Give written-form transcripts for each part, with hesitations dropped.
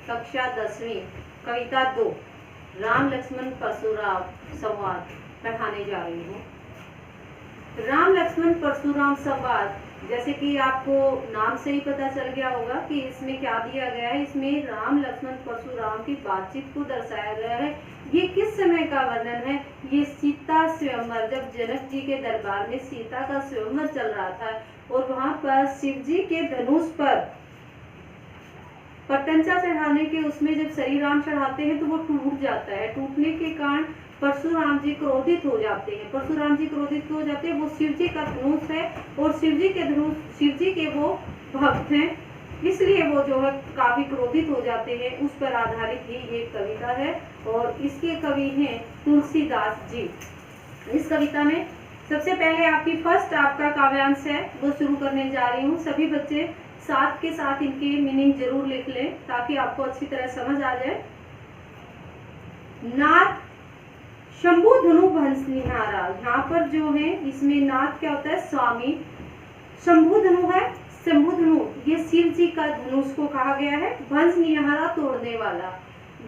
कक्षा 10वीं कविता 2 राम लक्ष्मण परशुराम संवाद पढ़ाने जा रही हूँ। राम लक्ष्मण परशुराम संवाद, जैसे कि आपको नाम से ही पता चल गया होगा कि इसमें क्या दिया गया है। इसमें राम लक्ष्मण परशुराम की बातचीत को दर्शाया गया है। ये किस समय का वर्णन है? ये सीता स्वयंवर, जब जनक जी के दरबार में सीता का स्वयंवर चल रहा था और वहां पर शिव जी के धनुष पर पतंचा चढ़ाने के उसमें जब श्री राम चढ़ाते हैं तो वो टूट जाता है। टूटने के कारण परशुराम जी क्रोधित हो जाते हैं। परशुराम जी क्रोधित हो जाते हैं। वो शिव जी का धनुष है और शिव जी के धनुष, शिव जी के वो भक्त हैं, इसलिए वो जो है काफी क्रोधित हो जाते हैं। उस पर आधारित ही ये कविता है और इसके कवि हैं तुलसीदास जी। इस कविता में सबसे पहले आपका काव्यांश है वो शुरू करने जा रही हूँ। सभी बच्चे साथ के साथ इनके मीनिंग जरूर लिख लें ताकि आपको अच्छी तरह समझ आ जाए। नाथ शंभु धनु भंस निहारा, यहाँ पर जो है इसमें नाथ क्या होता है? स्वामी। शंभु धनु है, शंभु धनु ये शिव जी का धनुष को कहा गया है। भंस निहारा तोड़ने वाला,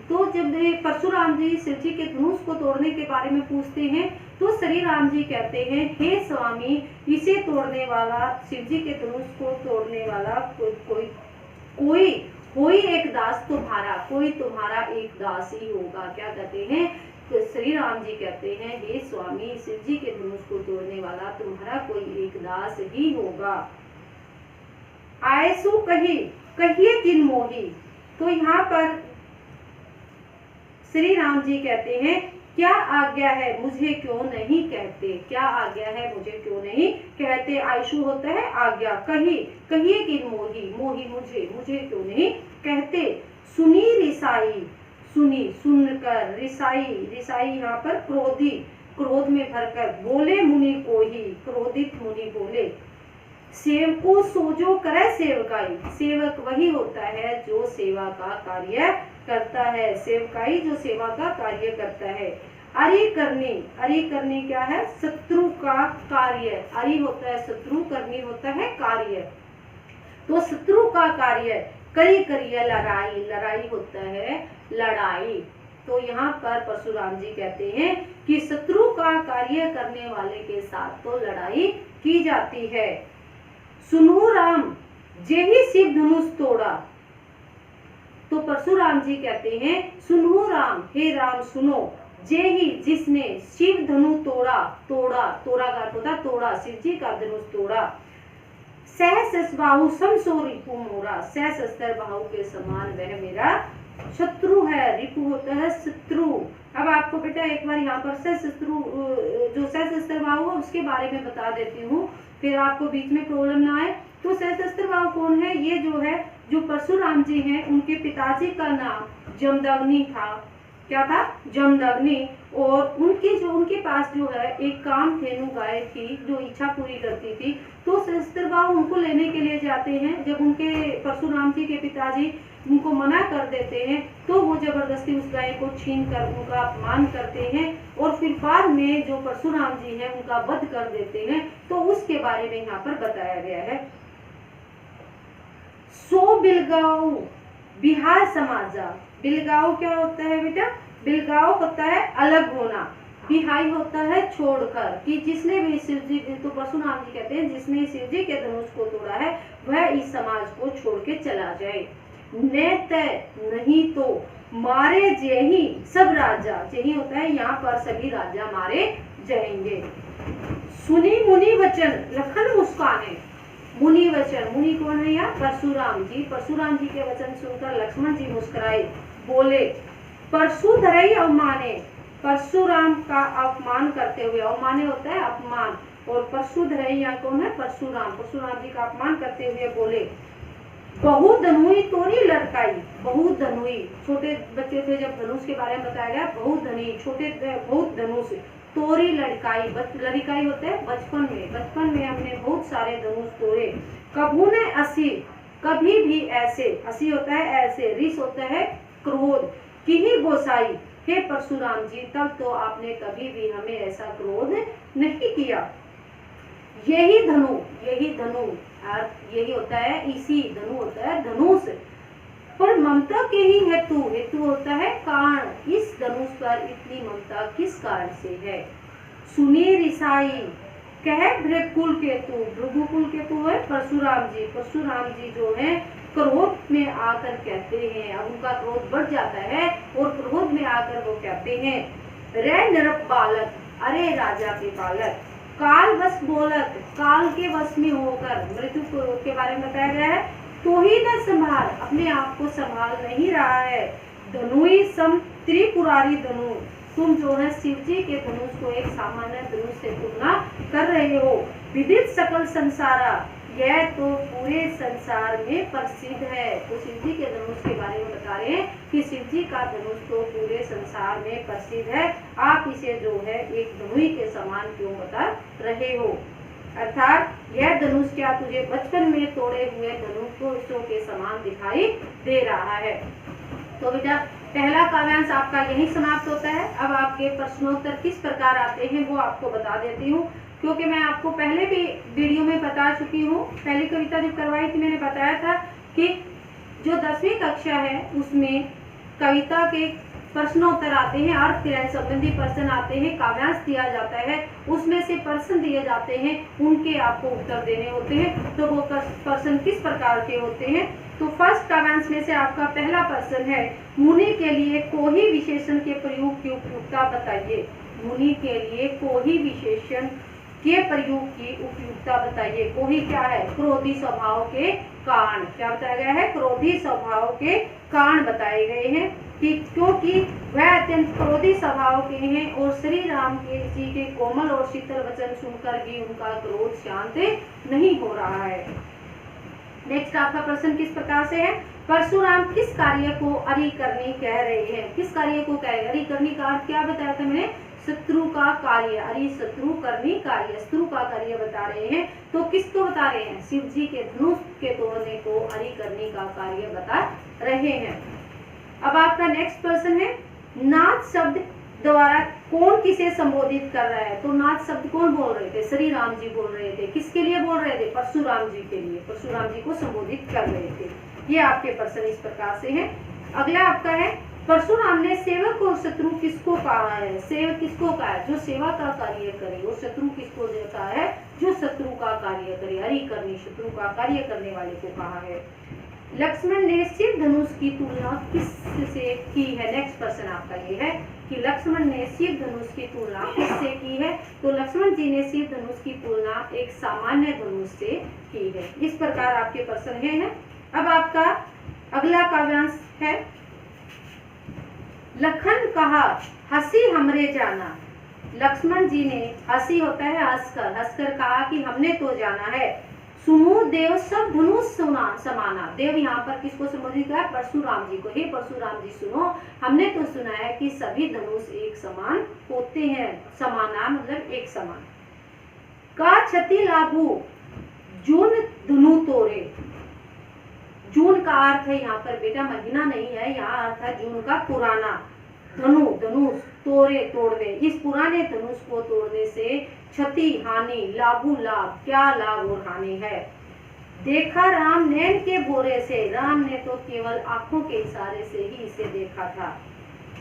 तो जब परशुराम जी शिव जी के धनुष को तोड़ने के बारे में पूछते हैं तो श्री राम जी कहते हैं, हे स्वामी, इसे तोड़ने वाला, शिव जी के धनुष को तोड़ने वाला कोई एक दास तुम्हारा, कोई तुम्हारा एक दास ही होगा। क्या कहते हैं? तो श्री राम जी कहते हैं, हे स्वामी, शिव जी के धनुष को तोड़ने वाला तुम्हारा कोई एक दास ही होगा। आयसु कहिए किन मोही, तो यहाँ पर श्री राम जी कहते हैं, क्या आज्ञा है मुझे क्यों नहीं कहते? क्या आज्ञा है मुझे क्यों नहीं कहते? आयशु होता है आज्ञा, कहिए कि मोही मुझे क्यों नहीं कहते? सुनी रिसाई, सुनी सुनकर, रिसाई यहाँ पर क्रोधी, क्रोध में भरकर, बोले मुनि को ही, क्रोधित मुनि बोले। सेवको सोजो करे सेवकाई, सेवक वही होता है जो सेवा का कार्य करता है, सेवकाई जो सेवा का कार्य करता है। अरि करनी क्या है? शत्रु का कार्य। अरि होता है शत्रु, करनी होता है कार्य, तो शत्रु का कार्य। करिए लड़ाई होता है लड़ाई। तो यहाँ पर परशुराम जी कहते हैं कि शत्रु का कार्य करने वाले के साथ तो लड़ाई की जाती है। सुनो राम जेहि शिव धनुष तोड़ा, तो परशुराम जी कहते हैं, सुनो राम, हे राम सुनो, जेहि जिसने शिव धनु तोड़ा का अर्थ होता तोड़ा, शिव जी का धनुष तोड़ा। सहस्र बाहु समसो रिपु मोरा, सहस्र बाहु के समान वह मेरा शत्रु है। रिपु होता है शत्रु। अब आपको बेटा एक बार यहाँ पर जो सहस्र बाहु है उसके बारे में बता देती हूँ, फिर आपको बीच में प्रॉब्लम ना आए। तो सहस्र बाहु कौन है? ये जो है, जो परशुराम जी हैं, उनके पिताजी का नाम जमदग्नि था। क्या था? जमदग्नि। और उनके पास जो है एक कामधेनु गाय थी जो इच्छा पूरी करती थी। तो सहस्त्रबाहु उनको लेने के लिए जाते हैं। जब उनके परशुराम जी के पिताजी उनको मना कर देते हैं तो वो जबरदस्ती उस गाय को छीन कर उनका अपमान करते हैं और फिर बाद में जो परशुराम जी हैं उनका वध कर देते हैं। तो उसके बारे में यहाँ पर बताया गया है। सो बिलगाओ बिहार समाजा, बिलगाओ क्या होता है बेटा? बिलगाओ होता है अलग होना, बिहाई होता है छोड़कर, कि जिसने भी शिव जी, तो परशुराम जी कहते हैं जिसने शिव जी के धनुष को तोड़ा है वह इस समाज को छोड़ के चला जाए। नहीं तो मारे जेही सब राजा, जेही होता है यहाँ पर सभी राजा मारे जाएंगे। सुनी मुनि वचन लखन मुस्काने, मुनि वचन, मुनि कौन है यहाँ? परशुराम जी। परशुराम जी के वचन सुनकर लक्ष्मण जी मुस्कुराए, बोले परशुधरई अवमाने, परशुराम का अपमान करते हुए, अवमाने होता है अपमान, और परशुधरई यहाँ कौन है? परशुराम। परशुराम जी का अपमान करते हुए बोले, बहु धनुई तोरी लड़काई, बहु धनुई, छोटे बच्चे थे जब धनुष के बारे में बताया गया, बहु धनी, छोटे बहुत धनुष, तोरी लड़काई, लड़काई होते हैं बचपन में हमने बहुत सारे धनुष तोड़े। कभू ने असी, कभी भी ऐसे, असी होता है ऐसे, रिस होता है क्रोध, की ही गोसाई, हे परशुराम जी तब तो आपने कभी भी हमें ऐसा क्रोध नहीं किया। यही धनु, यही होता है, इसी धनु होता है धनुष। पर ममता के ही हेतु, हेतु होता है कारण, इस धनुष पर इतनी ममता किस कारण से है। सुनी रिसाई कह भृगुकुल केतु, भृगुकुल केतु है परशुराम जी। परशुराम जी जो है क्रोध में आकर कहते हैं, अब उनका क्रोध बढ़ जाता है और क्रोध में आकर वो कहते हैं, रे नरप बालक, अरे राजा के बालक, काल वश बोलत, काल के वश में होकर, मृत्यु के बारे में बताया गया है, तो ही न संभाल, अपने आप को संभाल नहीं रहा है। धनुई सम त्रिपुरारी धनु, तुम जो है शिव जी के धनुष को एक सामान्य धनुष से तुलना कर रहे हो। विदित सकल संसारा, यह तो पूरे संसार में प्रसिद्ध है। तो शिव जी के धनुष के बारे में बता रहे हैं कि शिव जी का धनुष तो पूरे संसार में प्रसिद्ध है, आप इसे जो है एक धनुई के समान क्यों बता रहे हो। अर्थात यह धनुष क्या तुझे बचपन में तोड़े हुए धनुषों के समान दिखाई दे रहा है। तो बेटा पहला काव्यांश आपका यही समाप्त होता है। अब आपके प्रश्नोत्तर किस प्रकार आते हैं वो आपको बता देती हूँ, क्योंकि मैं आपको पहले भी वीडियो में बता चुकी हूँ। पहली कविता जब करवाई थी मैंने बताया था कि जो 10वीं कक्षा है उसमें कविता के प्रश्नोत्तर आते हैं, अर्थ ग्रहण संबंधी प्रश्न आते हैं, काव्यांश दिया जाता है, उसमें से प्रश्न दिए जाते हैं, उनके आपको उत्तर देने होते हैं। तो वो प्रश्न किस प्रकार के होते हैं। तो फर्स्ट काव्यांश में से आपका पहला प्रश्न है, मुनि के लिए कोई विशेषण के प्रयोग की उपयुक्तता बताइए। मुनि के लिए कोई विशेषण के प्रयोग की उपयुक्तता बताइए। कोई क्या है, क्रोधी स्वभाव के कारण, क्या बताया गया है, क्रोधी स्वभाव के कारण बताए गए हैं कि क्योंकि वह अत्यंत क्रोधी स्वभाव के हैं और श्री राम जी के कोमल और शीतल वचन सुनकर भी उनका क्रोध शांत नहीं हो रहा है। नेक्स्ट आपका प्रश्न किस प्रकार से है, परशुराम किस कार्य को अरि करनी कह रहे हैं। किस कार्य को कह, अरि करनी का अर्थ क्या बताया था मैंने, शत्रु का कार्य, अरि शत्रु करनी कार्य, शत्रु का कार्य बता रहे हैं। तो किसको बता रहे हैं, शिव जी के धनुष के तोड़ने को अरि करने का कार्य बता रहे हैं। अब आपका नेक्स्ट प्रश्न है, नाथ शब्द द्वारा कौन किसे संबोधित कर रहा है। तो नाथ शब्द कौन बोल रहे थे, श्री राम जी बोल रहे थे। किसके लिए बोल रहे थे, परशुराम जी के लिए, परशुराम जी को संबोधित कर रहे थे। ये आपके प्रश्न इस प्रकार से हैं। अगला आपका है, परशुराम ने सेवक और शत्रु किसको कहा है। सेवक किसको कहा है, जो सेवा का कार्य करे, और शत्रु किसको कहा है, जो शत्रु का कार्य करे, हरि करनी, शत्रु का कार्य करने वाले को कहा है। लक्ष्मण ने शिव धनुष की तुलना किससे की है। नेक्स्ट प्रश्न आपका ये है कि लक्ष्मण ने शिव धनुष की तुलना किससे की है। तो लक्ष्मण जी ने शिव धनुष की तुलना एक सामान्य धनुष से की है। इस प्रकार आपके प्रश्न हैं। अब आपका अगला काव्यांश है, लखन कहा हंसी हमरे जाना। लक्ष्मण जी ने, हंसी होता है हंसकर, हंसकर कहा कि हमने तो जाना है। सुनो देव सब धनुष सुना समाना। देव यहाँ पर किसको संबोधित किया, परशुराम जी को। हे परशुराम जी सुनो, हमने तो सुना है कि सभी धनुष एक समान होते हैं। समाना मतलब एक समान। का क्षति लाभू जून धनु तोरे। जून का अर्थ है यहाँ पर बेटा महीना नहीं है, यहाँ अर्थ है जून का पुराना। धनु, धनुष, तोरे तोड़ने, इस पुराने धनुष को तोड़ने से क्षति हानि, लाभू लाभ, क्या लाभ और हानि है। देखा राम नैन के भोरे से, राम ने तो केवल आंखों के इशारे से ही इसे देखा था।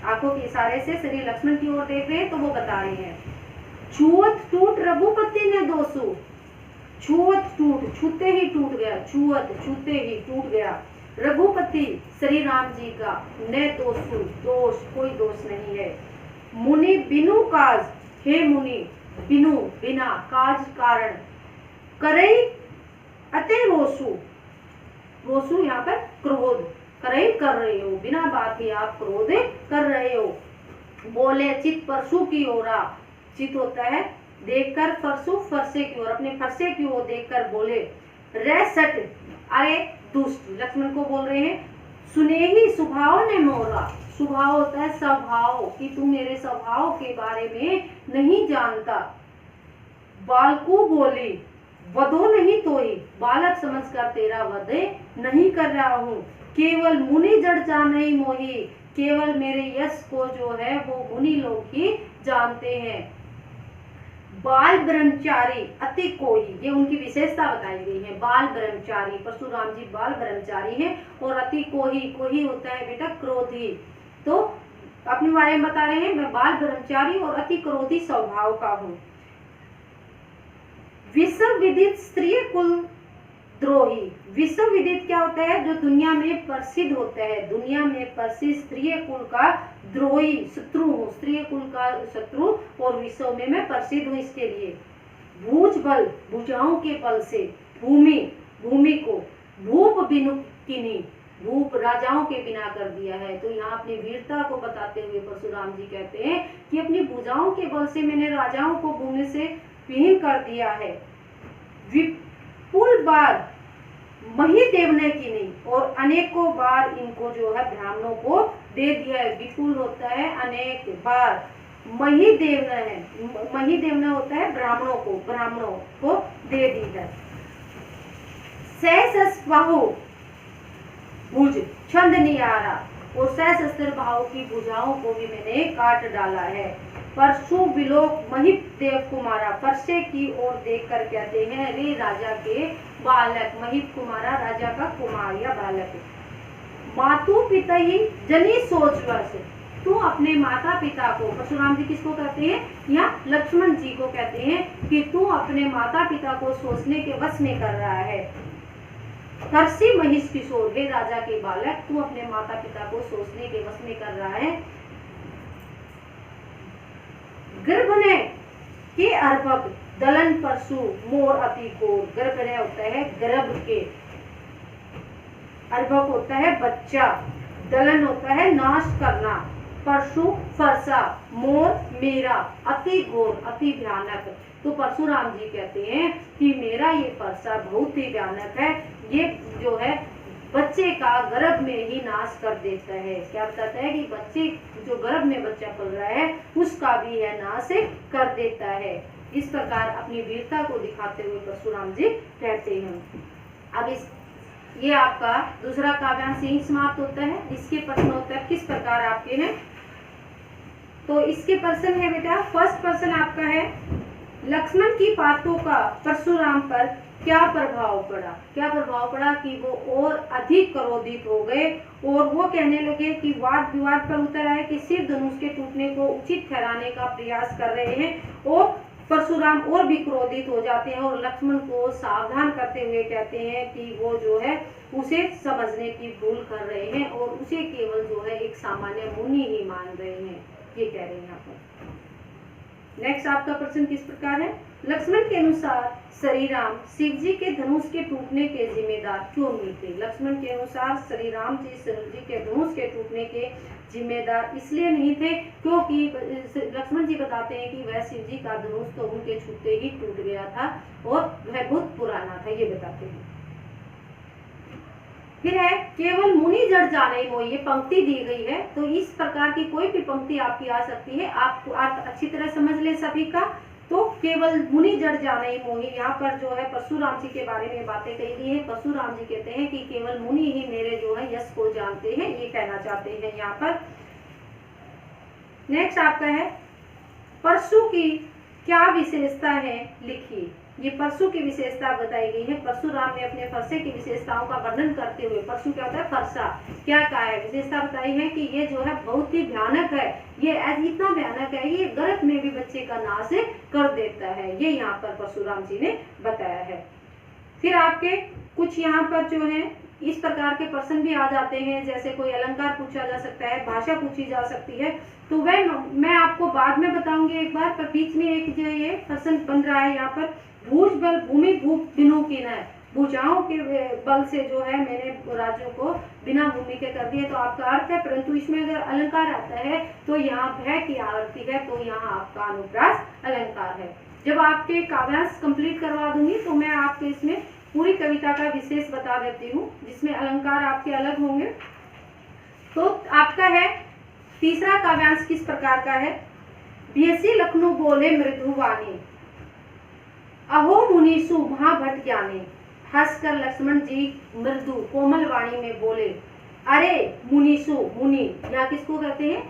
आंखों के इशारे से श्री लक्ष्मण की ओर देख रहे हैं तो वो बता रहे हैं। छुअत टूट रघुपति ने दोषु। छुअत टूट, छूते ही टूट गया, छुअत छूते ही टूट गया। रघुपति श्री राम जी का, ने दोषु दोष, कोई दोष नहीं है। मुनि बिनु काज, हे मुनि बिनु बिना, काज कारण, करई अते रोसु। रोसु यहाँ पर क्रोध, करई कर रहे हो, बिना बात ही आप क्रोध कर रहे हो। बोले चित परसु की ओरा, चित होता है देखकर, परसु फरसे की ओर, अपने फरसे की ओर देखकर बोले। रे सट, अरे दुष्ट, लक्ष्मण को बोल रहे हैं। सुने ही स्वभाव ने मोरा, स्वभाव होता है स्वभाव, कि तू मेरे स्वभाव के बारे में नहीं जानता। बालकू बोली वधो नहीं तोई, बालक समझकर तेरा वध नहीं कर रहा हूँ। केवल मुनि जड़ जाने मोही, केवल मेरे यश को जो है वो मुनि लोग ही जानते हैं। बाल ब्रह्मचारी अति कोही, ये उनकी विशेषता बताई गई है। बाल ब्रह्मचारी, परशुराम जी बाल ब्रह्मचारी हैं। और अति कोही, कोही होता है बेटा क्रोधी। तो अपने बारे में बता रहे हैं, मैं बाल ब्रह्मचारी और अति क्रोधी स्वभाव का हूँ। विश्व विदित स्त्रीय कुल द्रोही, विश्व विदित क्या होता है, जो दुनिया में प्रसिद्ध होता है, दुनिया में प्रसिद्ध स्त्रीय कुल का द्रोही, शत्रु हूँ, स्त्रीय कुल का शत्रु, और विश्व में मैं प्रसिद्ध हूँ इसके लिए। भुज बल, भुजाओं के बल से, भूमि, भूमि को, भूप विनुकिनी, भूप राजाओं के बिना कर दिया है। तो यहाँ अपनी वीरता को बताते हुए परशुराम जी कहते हैं कि अपनी भुजाओं के बल से मैंने राजाओं को भूमि से विहीन कर दिया है। विपुल बार महिदेव ने की नहीं, और अनेकों बार इनको जो है ब्राह्मणों को दे दिया है। विपुल होता है अनेक बार, महिदेव है, महिदेव होता है ब्राह्मणों को दे दी है। सहस्रबाहु भुज छंद नियारा, और सहस्त्र बाहु की भुजाओं को भी मैंने काट डाला है। परशु विलोक महिदेव कुमारा, परसे की ओर देखकर कहते हैं, रे राजा के बालक, महिप कुमारा राजा का कुमार या बालक। मातु पिता ही जनी सोच वर्ष, तू अपने माता पिता को, परशुराम जी किसको कहते हैं, या लक्ष्मण जी को कहते हैं कि तू अपने माता पिता को सोचने के वश में कर रहा है। तरसी महिष किशोर, हे राजा के बालक, तू अपने माता पिता को सोचने के वश में कर रहा है। गर्भ ने के अर्भक दलन परशु मोर अति कोर, गर्भ ने होता है गर्भ के, अर्भक होता है बच्चा, दलन होता है नाश करना, परशु फरसा, मोर मेरा, अति घोर अति भयानक। तो परशुराम जी कहते हैं कि मेरा ये फरसा बहुत ही भयानक है, ये जो है बच्चे का गर्भ में ही नाश कर देता है। क्या बताता है कि बच्चे जो गर्भ में बच्चा पल रहा है उसका भी है नाश कर देता है। इस प्रकार अपनी वीरता को दिखाते हुए परशुराम जी कहते हैं। अब ये आपका दूसरा काव्यांश यही समाप्त होता है। इसके प्रश्न उत्तर किस प्रकार आपके हैं, तो इसके प्रश्न है बेटा, फर्स्ट प्रश्न आपका है, लक्ष्मण की बातों का परशुराम पर क्या प्रभाव पड़ा। क्या प्रभाव पड़ा कि वो और अधिक क्रोधित हो गए और वो कहने लगे कि वाद विवाद पर उतर आए कि सिर धनुष के टूटने को उचित ठहराने का प्रयास कर रहे हैं। और परशुराम और भी क्रोधित हो जाते हैं और लक्ष्मण को सावधान करते हुए कहते हैं कि वो जो है उसे समझने की भूल कर रहे हैं और उसे केवल जो है एक सामान्य मुनि ही मान रहे हैं, ये कह रहे हैं यहाँ पर। नेक्स्ट आपका प्रश्न किस प्रकार है, लक्ष्मण के अनुसार श्री राम शिव जी के धनुष के टूटने के जिम्मेदार क्यों नहीं थे। लक्ष्मण के अनुसार श्री राम जी शिव जी के धनुष के टूटने के जिम्मेदार इसलिए नहीं थे क्योंकि लक्ष्मण जी बताते हैं कि वह शिव जी का धनुष तो उनके छूते ही टूट गया था और वह बहुत पुराना था, ये बताते हैं। फिर है केवल मुनि जड़ जाने हो, ये पंक्ति दी गई है, तो इस प्रकार की कोई भी पंक्ति आपकी आ सकती है, आपको अर्थ अच्छी तरह समझ ले सभी का। तो केवल मुनि जड़ जाने मोही, यहाँ पर जो है परशुराम जी के बारे में बातें कही गई है। परशुराम जी कहते हैं कि केवल मुनि ही मेरे जो है यश को जानते हैं, ये कहना चाहते हैं यहाँ पर। नेक्स्ट आपका है परशु की क्या विशेषता है लिखिए। ये परशु की विशेषता बताई गई है। परशुराम ने अपने फरसे की विशेषताओं का वर्णन करते हुए, परशु क्या होता है फरसा, क्या कहा है, विशेषता बताई है कि ये जो है बहुत ही भयानक है, ये इतना भयानक है ये गर्भ में भी बच्चे का नाश कर देता है, ये यहाँ पर परशुराम जी ने बताया है। फिर आपके कुछ यहाँ पर जो है इस प्रकार के प्रश्न भी आ जाते हैं, जैसे कोई अलंकार पूछा जा सकता है, भाषा पूछी जा सकती है, तो वह मैं आपको बाद में बताऊंगी एक बार। पर बीच में एक जो ये प्रश्न बन रहा है यहाँ पर, भुज बल भूमि भूप बिनु की न, भुजाओं के बल से जो है मैंने राज्यों को बिना भूमि के कर दिए, तो आपका अर्थ है, परंतु इसमें अगर अलंकार आता है तो यहाँ भय की आवृत्ति है, तो यहाँ आपका अनुप्रास अलंकार है। जब आपके काव्यांश कंप्लीट करवा दूंगी तो मैं आपको इसमें पूरी कविता का विशेष बता देती हूँ, जिसमें अलंकार आपके अलग होंगे। तो आपका है तीसरा काव्यांश किस प्रकार का है, बीएससी लखनऊ बोले मृदुवाणी, अहो मुनीसु महाभट ज्ञानी, हंसकर लक्ष्मण जी मृदु कोमल वाणी में बोले, अरे मुनीसु, मुनि या किसको कहते हैं,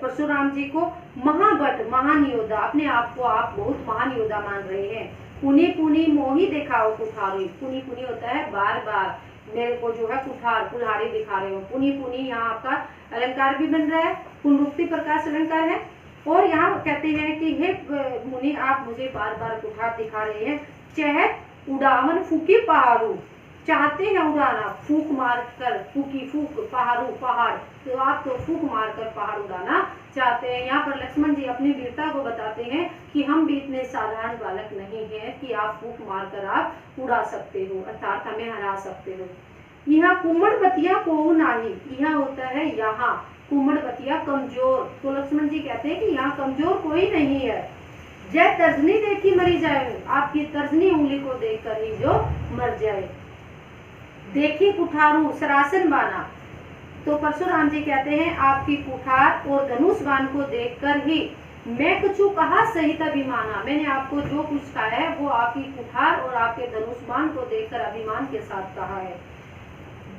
परशुराम जी को। महाबट, महान योद्धा, अपने आप को आप बहुत महान योद्धा मान रहे हैं। पुनि पुनि मोही दिखाओ कुठारी, पुनि पुनि होता है बार बार, मेरे को जो है कुठार कुल्हाड़ी दिखा रहे हो। पुनि पुनि यहाँ आपका अलंकार भी बन रहा है, पुनरुक्ति प्रकाश अलंकार है। और यहाँ कहते हैं कि हे मुनि आप मुझे बार बार कुठार दिखा रहे हैं। चहत उड़ावन फूकी पहाड़ू, चाहते हैं उड़ाना, फूक मार कर, फूकी फूक, पहाड़ू पहाड़, तो आप तो फूक मार कर पहाड़ उड़ाना चाहते हैं। यहाँ पर लक्ष्मण जी अपनी वीरता को बताते हैं कि हम भी इतने साधारण बालक नहीं हैं कि आप फूक मार कर आप उड़ा सकते हो, अर्थात हमें हरा सकते हो। यहाँ कुमड़बतिया को नाही, यह होता है यहाँ, कुमड़बतिया कमजोर, तो लक्ष्मण जी कहते हैं कि यहाँ कमजोर कोई नहीं है। जय तर्जनी देखी मरी जाए, आपकी तर्जनी उंगली को देखकर ही जो मर जाए। देखी कुठारू सरासन बाना, तो परशुराम जी कहते हैं आपकी कुठार और धनुष बाण को देखकर ही मैं कुछ कहा सहित अभिमाना, मैंने आपको जो कुछ कहा है वो आपकी कुठार और आपके धनुष बाण को देखकर अभिमान के साथ कहा है।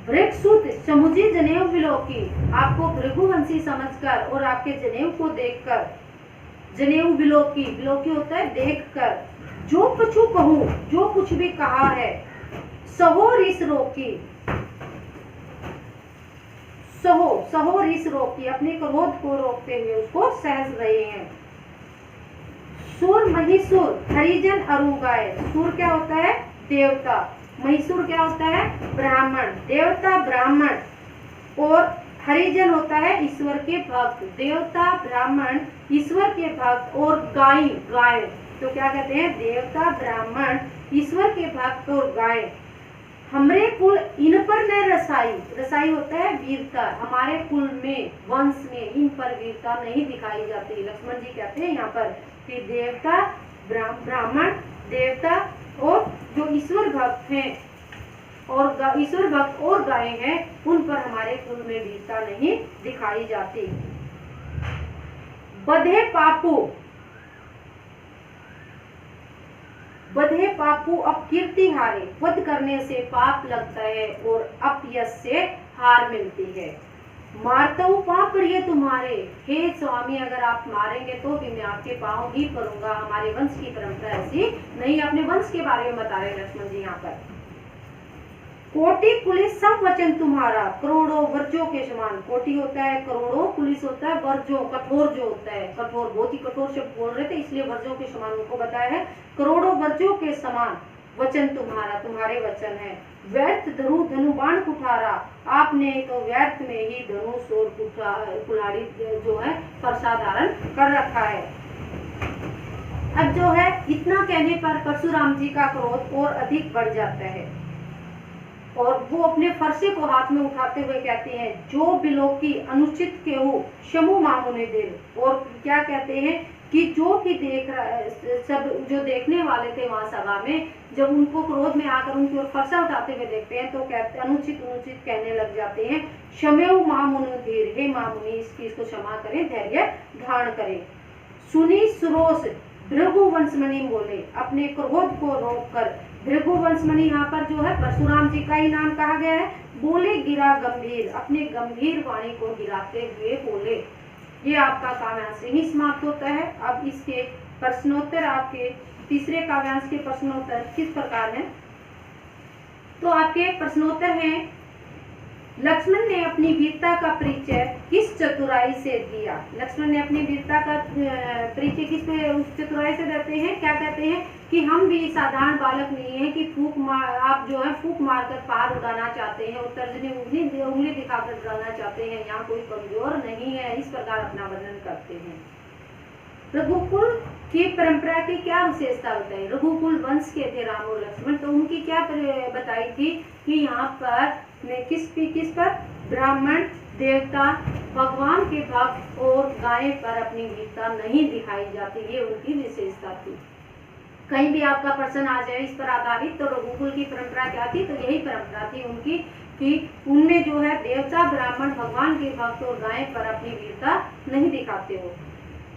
भृगसुत समुझी जनेऊ विलोकी, आपको भृगुवंशी समझकर और आपके जनेऊ को देखकर, जनेऊ विलोकी, विलोकी होता है देखकर, जो कुछ कहूं, जो कुछ भी कहा है, सहो रिस रोकी, सहो सहो रिस रोकी, अपने क्रोध को रोकते हुए उसको सहज रहे हैं। सुर महिसुर हरिजन अरुगाय, सुर क्या होता है, देवता, महिसुर क्या होता है, ब्राह्मण, देवता ब्राह्मण, और हरिजन होता है ईश्वर के भक्त, देवता ब्राह्मण ईश्वर के भक्त, और गाय, गाय तो क्या कहते हैं, देवता ब्राह्मण ईश्वर के भक्त और गाय। हमरे कुल इन पर न रसाई, रसाई होता है वीरता, हमारे कुल में वंश में इन पर वीरता नहीं दिखाई जाती। लक्ष्मण जी कहते हैं यहाँ पर कि देवता ब्राह्मण, देवता और जो ईश्वर भक्त हैं और ईश्वर भक्त और गाय हैं, उन पर हमारे कुल में वीरता नहीं दिखाई जाती। बधे पापू, बधे पापू अपकीर्ति हारे, वध करने से पाप लगता है और अपयश से हार मिलती है। मारता हूँ पाप प्रिय तुम्हारे, हे स्वामी अगर आप मारेंगे तो भी मैं आपके पाँव ही करूंगा। हमारे वंश की परंपरा ऐसी नहीं, अपने वंश के बारे में बता रहे लक्ष्मण जी यहाँ पर। कोटि पुलिस सब वचन तुम्हारा, करोड़ों वर्जों के समान, कोटि होता है करोड़ों, पुलिस होता है वर्जों, कठोर जो होता है, कठोर, बहुत ही कठोर शब्द बोल रहे थे इसलिए वर्जों के समान उनको बताया है। करोड़ों वर्जों के समान वचन तुम्हारा, तुम्हारे वचन है। व्यर्थ धनु धनु बाण कुठारा, आपने तो व्यर्थ में ही धनुष और कुल्हाड़ी जो है परसा धारण कर रखा है। अब जो है इतना कहने पर परशुराम जी का क्रोध और अधिक बढ़ जाता है और वो अपने फरसे को हाथ में उठाते हुए कहते हैं, जो बिलोकी अनुचित के हो शमु मामुने देर, और क्या कहते हैं कि जो भी देख रहा, सब जो देखने वाले थे वहां सभा में, जब उनको क्रोध में आकर उनकी ओर फरसा उठाते हुए देखते हैं तो कहते अनुचित अनुचित कहने लग जाते हैं। शमेव मामुनु धीर, हे मामुनि इस चीज को क्षमा करें, धैर्य धारण करें। सुनी सुरोस भृगुवंशमणि बोले, अपने क्रोध को रोककर, भृगुवंशमणि यहाँ पर जो है परशुराम जी का ही नाम कहा गया है। बोले गिरा गंभीर, अपने गंभीर वाणी को गिराते हुए बोले। ये आपका काव्यांश यही समाप्त होता है। अब इसके प्रश्नोत्तर, आपके तीसरे काव्यांश के प्रश्नोत्तर किस प्रकार हैं, तो आपके प्रश्नोत्तर हैं, लक्ष्मण ने अपनी वीरता का परिचय किस चतुराई से दिया। लक्ष्मण ने अपनी वीरता का परिचय किस उस चतुराई से देते हैं, क्या कहते हैं कि हम भी साधारण बालक नहीं है कि आप जो है फूक मारकर पहाड़ उड़ाना चाहते हैं और तर्जनी उंगली दिखाकर उड़ाना चाहते हैं, यहाँ कोई कमजोर नहीं है, इस प्रकार अपना वर्णन करते हैं। रघुकुल की परंपरा की क्या विशेषता बताई, रघुकुल वंश के थे राम और लक्ष्मण, तो उनकी क्या बताई थी कि यहाँ पर किस पर, ब्राह्मण, देवता, भगवान के भक्त और गाय पर अपनी वीरता नहीं दिखाई जाती, ये उनकी विशेषता थी। कहीं भी आपका प्रश्न आ जाए इस पर आधारित, तो रघुकुल की परंपरा क्या थी, तो यही परंपरा थी उनकी कि उनमें जो है देवता, ब्राह्मण, भगवान के भक्त और गाय पर अपनी वीरता नहीं दिखाते हो।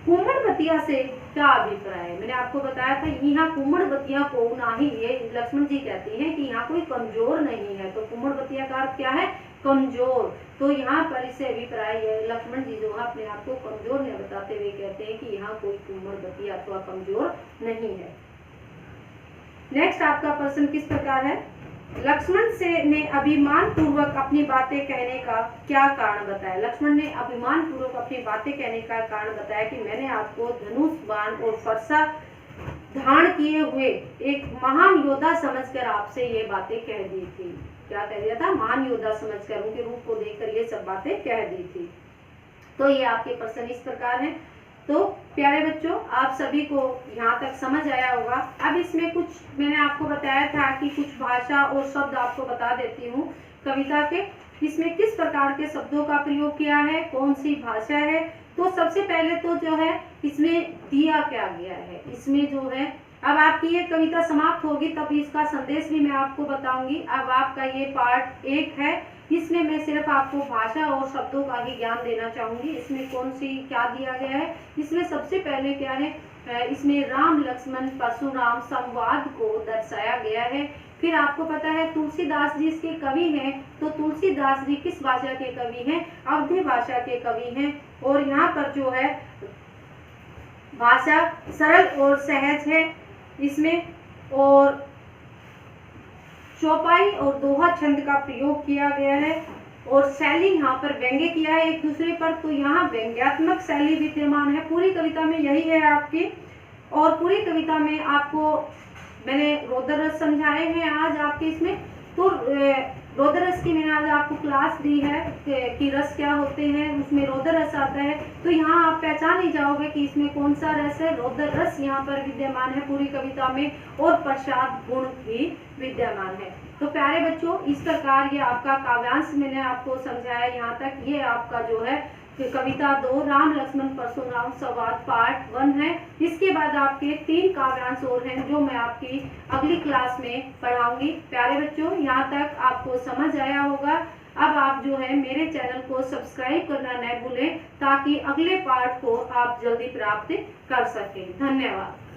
कुमड़बतिया से क्या अभिप्राय है, मैंने आपको बताया था यहाँ कुमड़बतिया को ना ही, ये लक्ष्मण जी कहते हैं कि यहाँ कोई कमजोर नहीं है, तो कुमड़बतिया का अर्थ क्या है कमजोर। तो यहाँ पर इससे अभिप्राय लक्ष्मण जी जो है अपने आप को कमजोर ने बताते हुए कहते हैं कि यहाँ कोई कुमड़बती अथवा कमजोर नहीं है। नेक्स्ट आपका प्रश्न किस प्रकार है, लक्ष्मण से ने अभिमान पूर्वक अपनी बातें कहने का क्या कारण बताया। लक्ष्मण ने अभिमान पूर्वक अपनी बातें कहने का कारण बताया कि मैंने आपको धनुष बाण और फरसा धारण किए हुए एक महान योद्धा समझकर आपसे ये बातें कह दी थी। क्या कह दिया था, महान योद्धा समझकर, उनके रूप को देखकर ये सब बातें कह दी थी। तो ये आपके प्रश्न इस प्रकार हैं। तो प्यारे बच्चों, आप सभी को यहाँ तक समझ आया होगा। अब इसमें कुछ मैंने आपको बताया था कि कुछ भाषा और शब्द आपको बता देती हूँ कविता के, इसमें किस प्रकार के शब्दों का प्रयोग किया है, कौन सी भाषा है। तो सबसे पहले तो जो है इसमें दिया क्या गया है, इसमें जो है अब आपकी ये कविता समाप्त होगी तब इसका संदेश भी मैं आपको बताऊंगी। अब आपका ये पार्ट 1 है, इसमें मैं सिर्फ आपको भाषा और शब्दों का ही ज्ञान देना चाहूंगी। इसमें कौन सी क्या दिया गया है, इसमें सबसे पहले क्या है, इसमें राम लक्ष्मण परशुराम संवाद को दर्शाया गया है। फिर आपको पता है तुलसीदास जी इसके कवि हैं, तो तुलसीदास जी किस भाषा के कवि हैं, अवधी भाषा के कवि हैं। और यहाँ पर जो है भाषा सरल और सहज है इसमें, और चौपाई और दोहा छंद का प्रयोग किया गया है। और शैली यहाँ पर व्यंग्य किया है एक दूसरे पर, तो यहाँ व्यंग्यात्मक शैली विद्यमान है। पूरी कविता में यही है आपकी। और पूरी कविता में आपको मैंने रौद्र रस समझाए हैं आज आपके इसमें। तो रौद्र रस की मैंने आज आपको क्लास दी है कि रस क्या होते हैं, उसमें रौद्र रस आता है। तो यहाँ आप पहचान ही जाओगे कि इसमें कौन सा रस है, रौद्र रस यहाँ पर विद्यमान है पूरी कविता में, और प्रसाद गुण भी विद्यमान है। तो प्यारे बच्चों, इस प्रकार ये आपका काव्यांश मैंने आपको समझाया यहाँ तक। ये आपका जो है कविता 2 राम लक्ष्मण परशुराम संवाद पार्ट 1 है। इसके बाद आपके 3 काव्यांश और हैं जो मैं आपकी अगली क्लास में पढ़ाऊंगी। प्यारे बच्चों, यहाँ तक आपको समझ आया होगा। अब आप जो है मेरे चैनल को सब्सक्राइब करना न भूलें ताकि अगले पार्ट को आप जल्दी प्राप्त कर सकें। धन्यवाद।